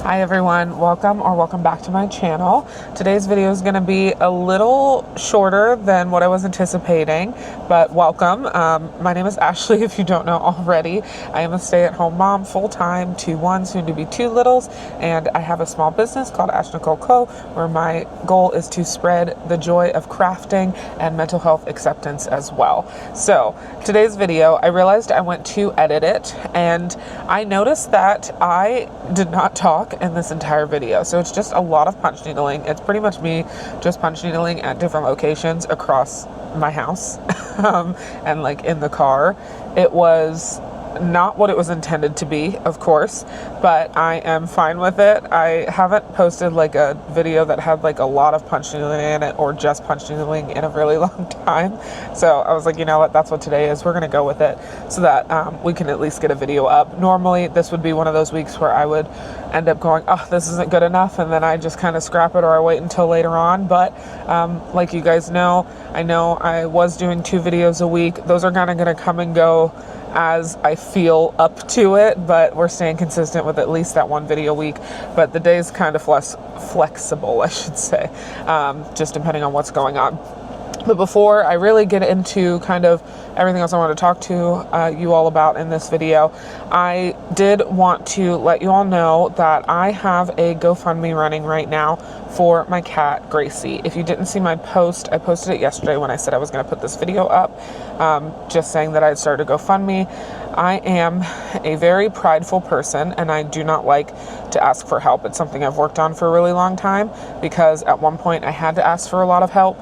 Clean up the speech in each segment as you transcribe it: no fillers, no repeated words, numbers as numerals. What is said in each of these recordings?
Hi everyone, welcome back to my channel. Today's video is going to be a little shorter than what I was anticipating, but welcome. My name is Ashley, if you don't know already. I am a stay-at-home mom, full-time, to one, soon to be two littles, and I have a small business called Nichole Co, where my goal is to spread the joy of crafting and mental health acceptance as well. So today's video, I realized I went to edit it, and I noticed that I did not talk in this entire video. So it's just a lot of punch needling. It's pretty much me just punch needling at different locations across my house and like in the car. It was not what it was intended to be, of course, but I am fine with it. I haven't posted like a video that had like a lot of punch needling in it or just punch needling in a really long time. So I was like, you know what, that's what today is. We're going to go with it so that we can at least get a video up. Normally this would be one of those weeks where I would end up going, oh, this isn't good enough, and then I just kind of scrap it or I wait until later on. But like you guys know, I know I was doing 2 videos a week. Those are kind of going to come and go as I feel up to it, but we're staying consistent with at least that 1 video a week. But the day's kind of flexible, I should say, just depending on what's going on. But before I really get into kind of everything else I want to talk to you all about in this video, I did want to let you all know that I have a GoFundMe running right now for my cat, Gracie. If you didn't see my post, I posted it yesterday when I said I was going to put this video up, just saying that I had started a GoFundMe. I am a very prideful person, and I do not like to ask for help. It's something I've worked on for a really long time, because at one point I had to ask for a lot of help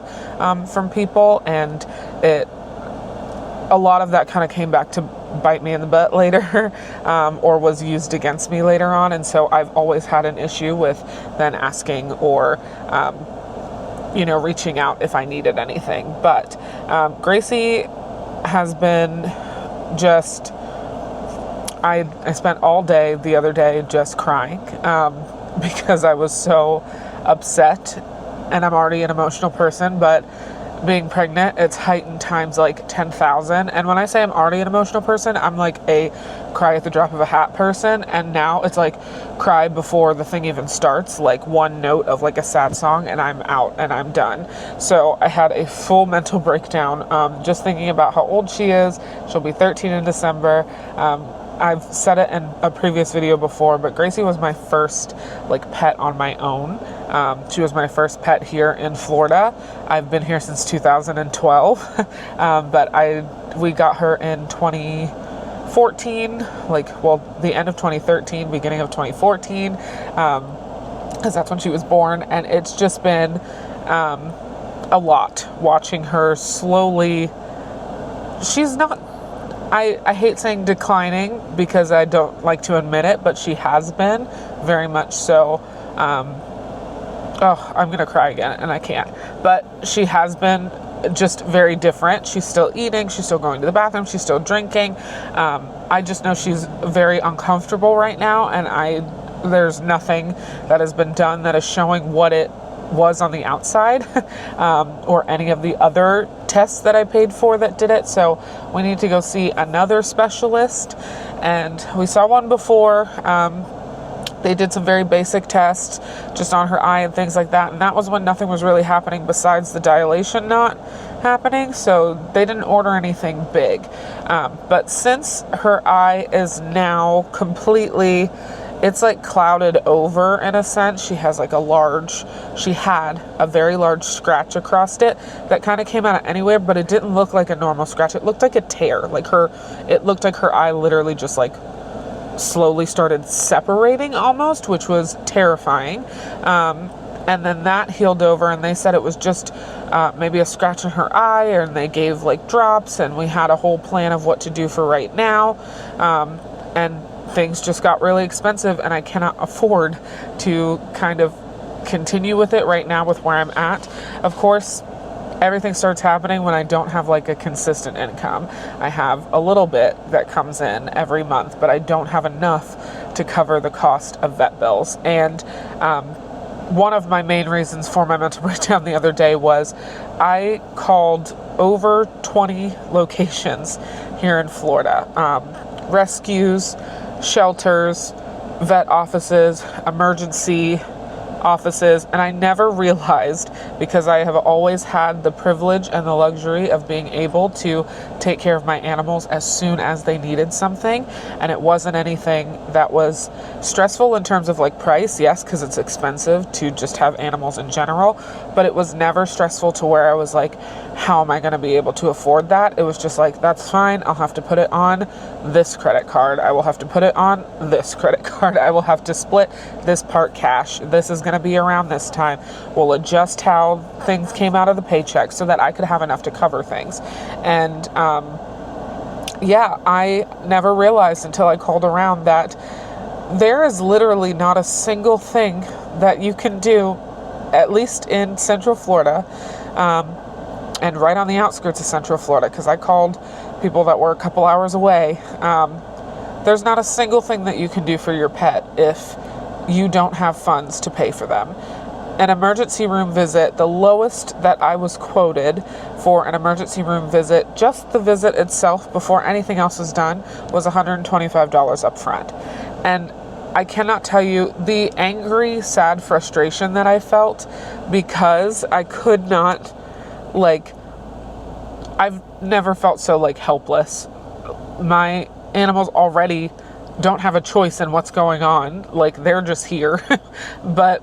from people, and a lot of that kind of came back to bite me in the butt later, or was used against me later on. And so I've always had an issue with then asking or reaching out if I needed anything. But Gracie has been just, I spent all day the other day just crying because I was so upset, and I'm already an emotional person, but being pregnant, it's heightened times like 10,000. And when I say I'm already an emotional person, I'm like a cry at the drop of a hat person. And now it's like cry before the thing even starts, like one note of like a sad song, and I'm out and I'm done. So I had a full mental breakdown just thinking about how old she is. She'll be 13 in December. I've said it in a previous video before, but Gracie was my first like pet on my own. She was my first pet here in Florida. I've been here since 2012, but we got her in 2014, the end of 2013, beginning of 2014, because that's when she was born. And it's just been a lot watching her slowly. She's not, I hate saying declining because I don't like to admit it, but she has been very much so. I'm going to cry again, and I can't. But she has been just very different. She's still eating. She's still going to the bathroom. She's still drinking. I just know she's very uncomfortable right now, and there's nothing that has been done that is showing what it was on the outside or any of the other tests that I paid for that did it. So we need to go see another specialist, and we saw one before. They did some very basic tests just on her eye and things like that, and that was when nothing was really happening besides the dilation not happening, so they didn't order anything big. But since her eye is now completely, it's like clouded over in a sense. She had a very large scratch across it that kind of came out of anywhere, but it didn't look like a normal scratch. It looked like a tear. It looked like her eye literally just like slowly started separating almost, which was terrifying. And then that healed over, and they said it was just maybe a scratch in her eye, and they gave like drops, and we had a whole plan of what to do for right now. And things just got really expensive, and I cannot afford to kind of continue with it right now with where I'm at. Of course, everything starts happening when I don't have like a consistent income. I have a little bit that comes in every month, but I don't have enough to cover the cost of vet bills. And one of my main reasons for my mental breakdown the other day was I called over 20 locations here in Florida. Rescues, shelters, vet offices, emergency offices, and I never realized, because I have always had the privilege and the luxury of being able to take care of my animals as soon as they needed something, and it wasn't anything that was stressful in terms of like price, yes, because it's expensive to just have animals in general, but it was never stressful to where I was like, how am I going to be able to afford that? It was just like, that's fine, I'll have to put it on this credit card, I will have to put it on this credit card, I will have to split this part cash, this is going to be around this time, we'll adjust how things came out of the paycheck so that I could have enough to cover things. And yeah, I never realized until I called around that there is literally not a single thing that you can do, at least in Central Florida, and right on the outskirts of Central Florida, because I called people that were a couple hours away. There's not a single thing that you can do for your pet if you don't have funds to pay for them. An emergency room visit, the lowest that I was quoted for an emergency room visit, just the visit itself before anything else is done, was $125 up front. And I cannot tell you the angry, sad frustration that I felt, because I could not, like, I've never felt so like helpless. My animals already don't have a choice in what's going on. Like, they're just here. But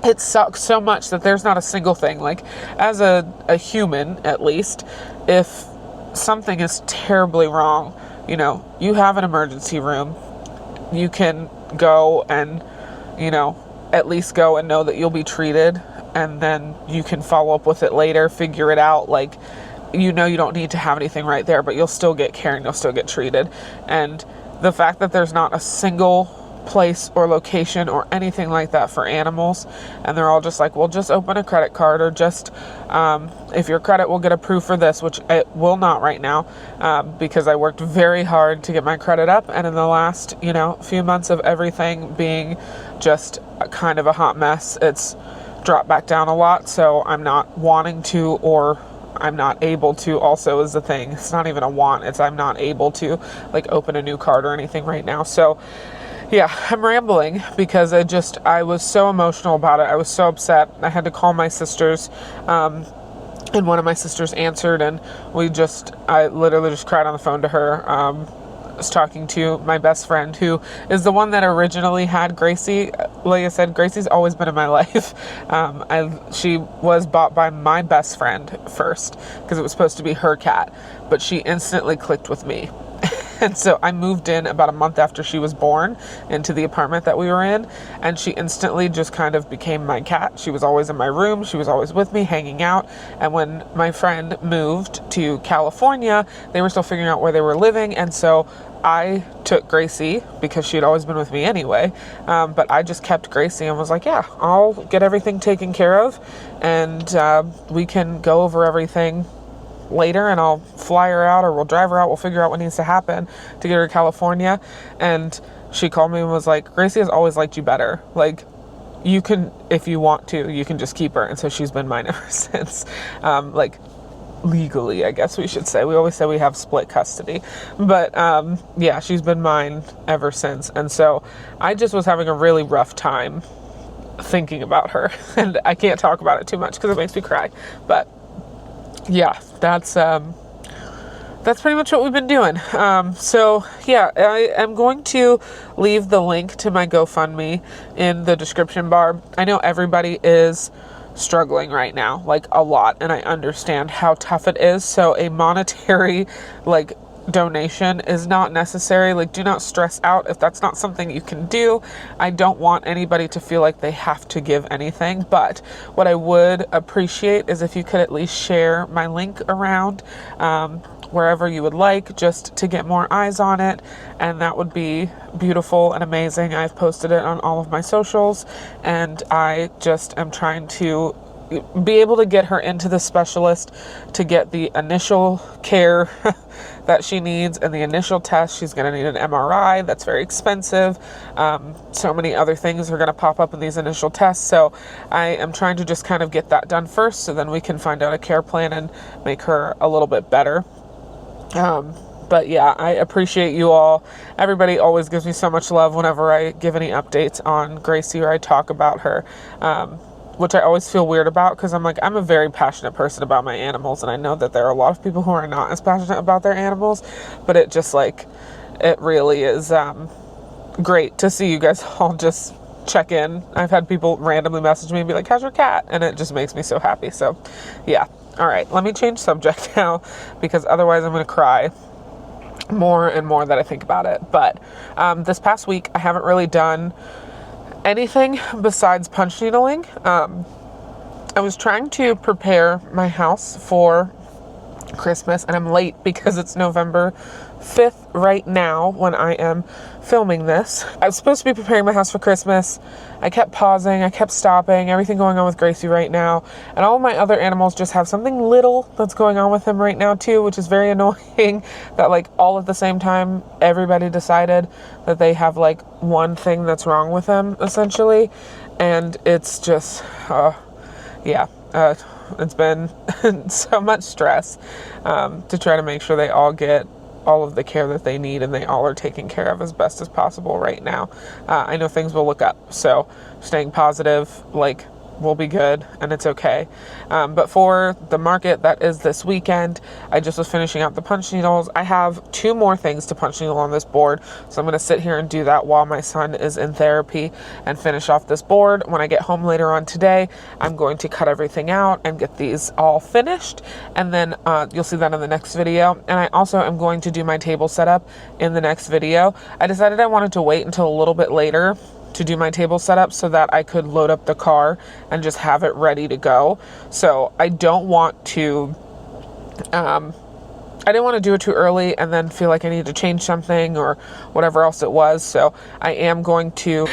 it sucks so much that there's not a single thing. Like, as a human, at least, if something is terribly wrong, you know, you have an emergency room, you can go and, you know, at least go and know that you'll be treated, and then you can follow up with it later, figure it out. Like, you know, you don't need to have anything right there, but you'll still get care and you'll still get treated. And the fact that there's not a single place or location or anything like that for animals, and they're all just like, well, just open a credit card, or just if your credit will get approved for this, which it will not right now, because I worked very hard to get my credit up, and in the last, you know, few months of everything being just kind of a hot mess, it's dropped back down a lot. So I'm not wanting to, or I'm not able to, also is the thing. It's not even a want, it's I'm not able to like open a new card or anything right now. So yeah, I'm rambling because I was so emotional about it. I was so upset. I had to call my sisters, and one of my sisters answered, and I literally just cried on the phone to her. I was talking to my best friend, who is the one that originally had Gracie. Like I said, Gracie's always been in my life. She was bought by my best friend first, because it was supposed to be her cat, but she instantly clicked with me. And so I moved in about a month after she was born into the apartment that we were in, and she instantly just kind of became my cat. She was always in my room. She was always with me, hanging out. And when my friend moved to California, they were still figuring out where they were living. And so I took Gracie, because she had always been with me anyway. But I just kept Gracie and was like, yeah, I'll get everything taken care of, and we can go over everything later, and I'll fly her out, or we'll drive her out, we'll figure out what needs to happen to get her to California. And she called me and was like, Gracie has always liked you better. Like, you can, if you want to, you can just keep her. And so she's been mine ever since. Like, legally, I guess we should say. We always say we have split custody. But yeah, she's been mine ever since. And so I just was having a really rough time thinking about her. And I can't talk about it too much because it makes me cry. But yeah, that's pretty much what we've been doing. So yeah, I am going to leave the link to my GoFundMe in the description bar. I know everybody is struggling right now, like a lot, and I understand how tough it is. So a monetary, like, donation is not necessary. Like, do not stress out if that's not something you can do. I don't want anybody to feel like they have to give anything, but what I would appreciate is if you could at least share my link around wherever you would like, just to get more eyes on it, and that would be beautiful and amazing. I've posted it on all of my socials, and I just am trying to be able to get her into the specialist to get the initial care that she needs, and the initial test. She's going to need an MRI. That's very expensive. So many other things are going to pop up in these initial tests. So I am trying to just kind of get that done first, so then we can find out a care plan and make her a little bit better. But yeah, I appreciate you all. Everybody always gives me so much love whenever I give any updates on Gracie or I talk about her, which I always feel weird about because I'm like, I'm a very passionate person about my animals, and I know that there are a lot of people who are not as passionate about their animals, but it just like, it really is great to see you guys all just check in. I've had people randomly message me and be like, how's your cat? And it just makes me so happy. So yeah. All right, let me change subject now because otherwise I'm going to cry more and more that I think about it. But this past week, I haven't really done anything besides punch needling. I was trying to prepare my house for Christmas, and I'm late because it's November 5th right now when I am filming this. I was supposed to be preparing my house for Christmas. I kept pausing, I kept stopping, everything going on with Gracie right now, and all of my other animals just have something little that's going on with him right now too, which is very annoying that like all at the same time everybody decided that they have like one thing that's wrong with him essentially, and it's just it's been so much stress to try to make sure they all get all of the care that they need and they all are taken care of as best as possible right now. I know things will look up, so staying positive, like, we'll be good and it's okay. But for the market that is this weekend, I just was finishing out the punch needles. I have 2 more things to punch needle on this board, so I'm going to sit here and do that while my son is in therapy and finish off this board. When I get home later on today, I'm going to cut everything out and get these all finished, and then you'll see that in the next video. And I also am going to do my table setup in the next video. I decided I wanted to wait until a little bit later to do my table setup so that I could load up the car and just have it ready to go. So I don't want to, I didn't want to do it too early and then feel like I need to change something or whatever else it was. So I am going to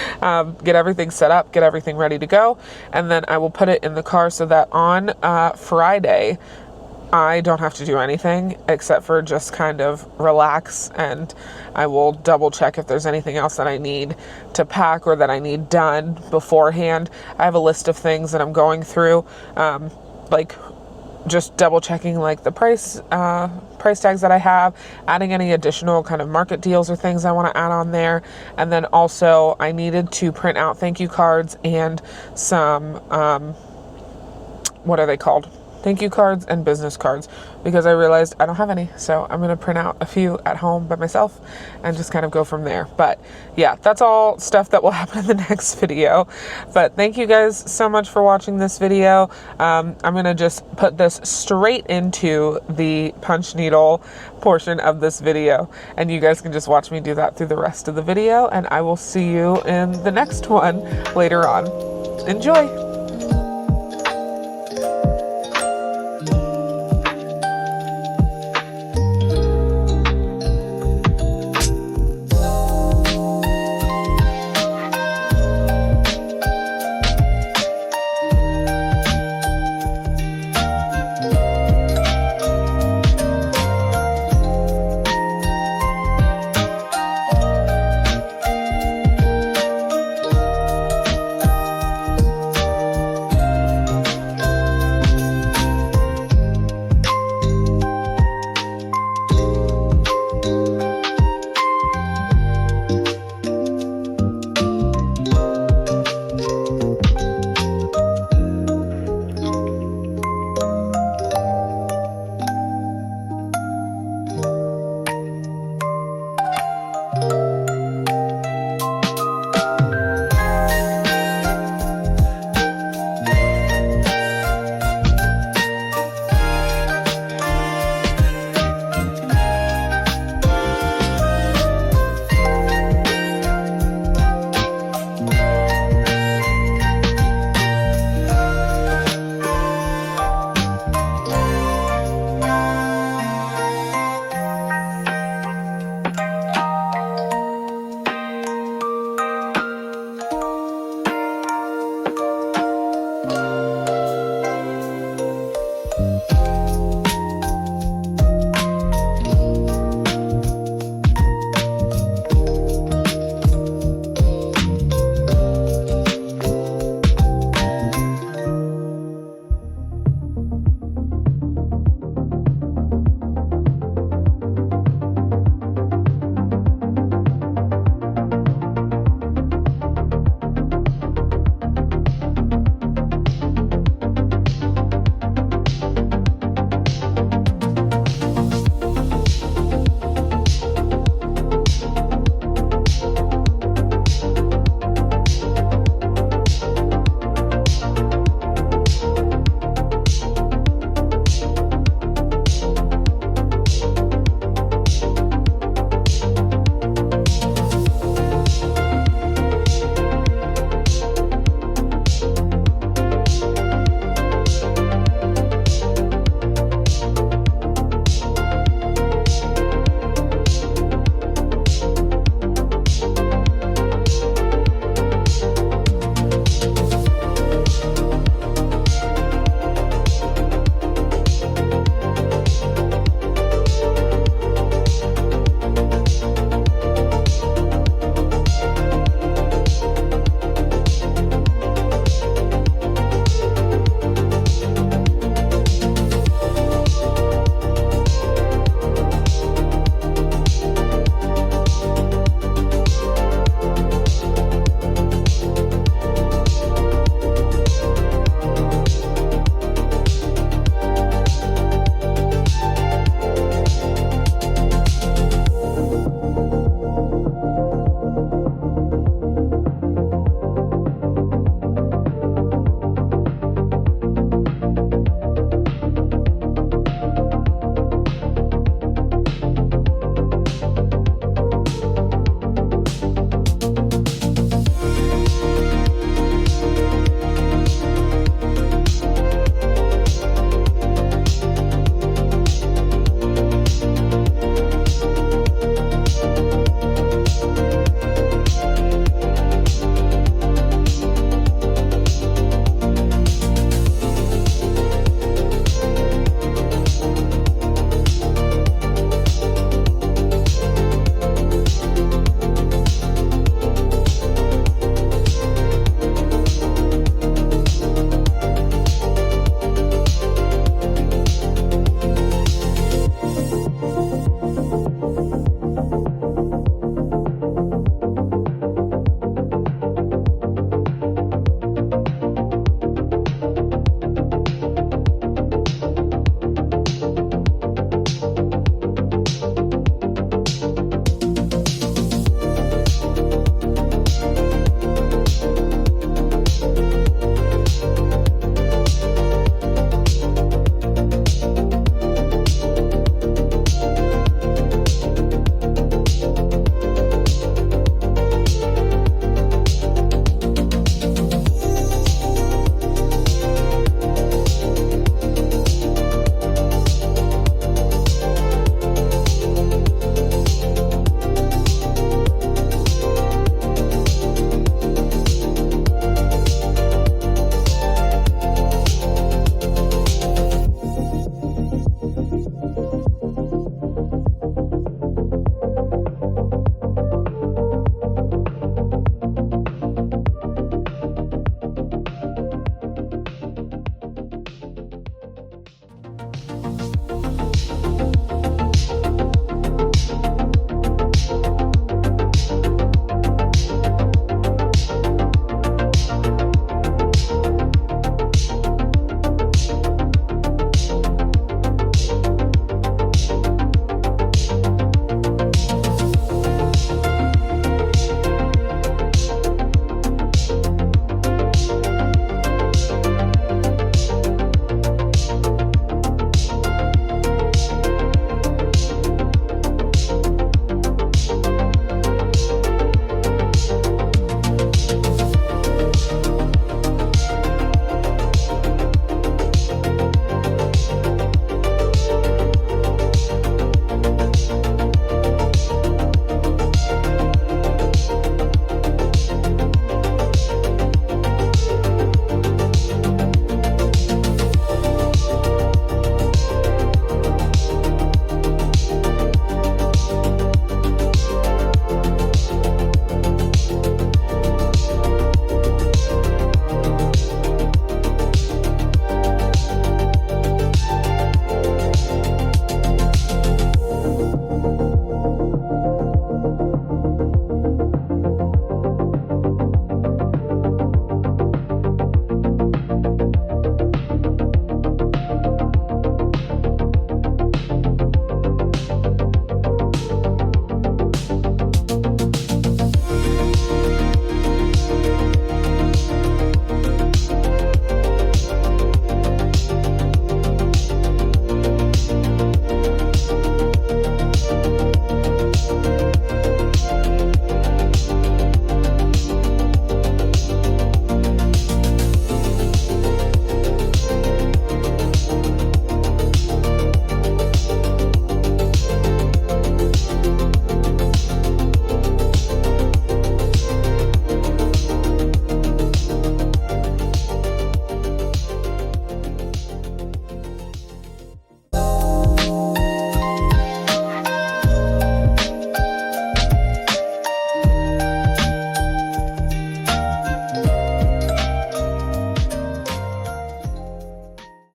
get everything set up, get everything ready to go, and then I will put it in the car so that on Friday, I don't have to do anything except for just kind of relax, and I will double check if there's anything else that I need to pack or that I need done beforehand. I have a list of things that I'm going through, like just double checking like the price tags that I have, adding any additional kind of market deals or things I want to add on there. And then also I needed to print out thank you cards and some, what are they called? Thank you cards and business cards, because I realized I don't have any. So I'm going to print out a few at home by myself and just kind of go from there. But yeah, that's all stuff that will happen in the next video. But thank you guys so much for watching this video. I'm going to just put this straight into the punch needle portion of this video, and you guys can just watch me do that through the rest of the video, and I will see you in the next one later on. Enjoy!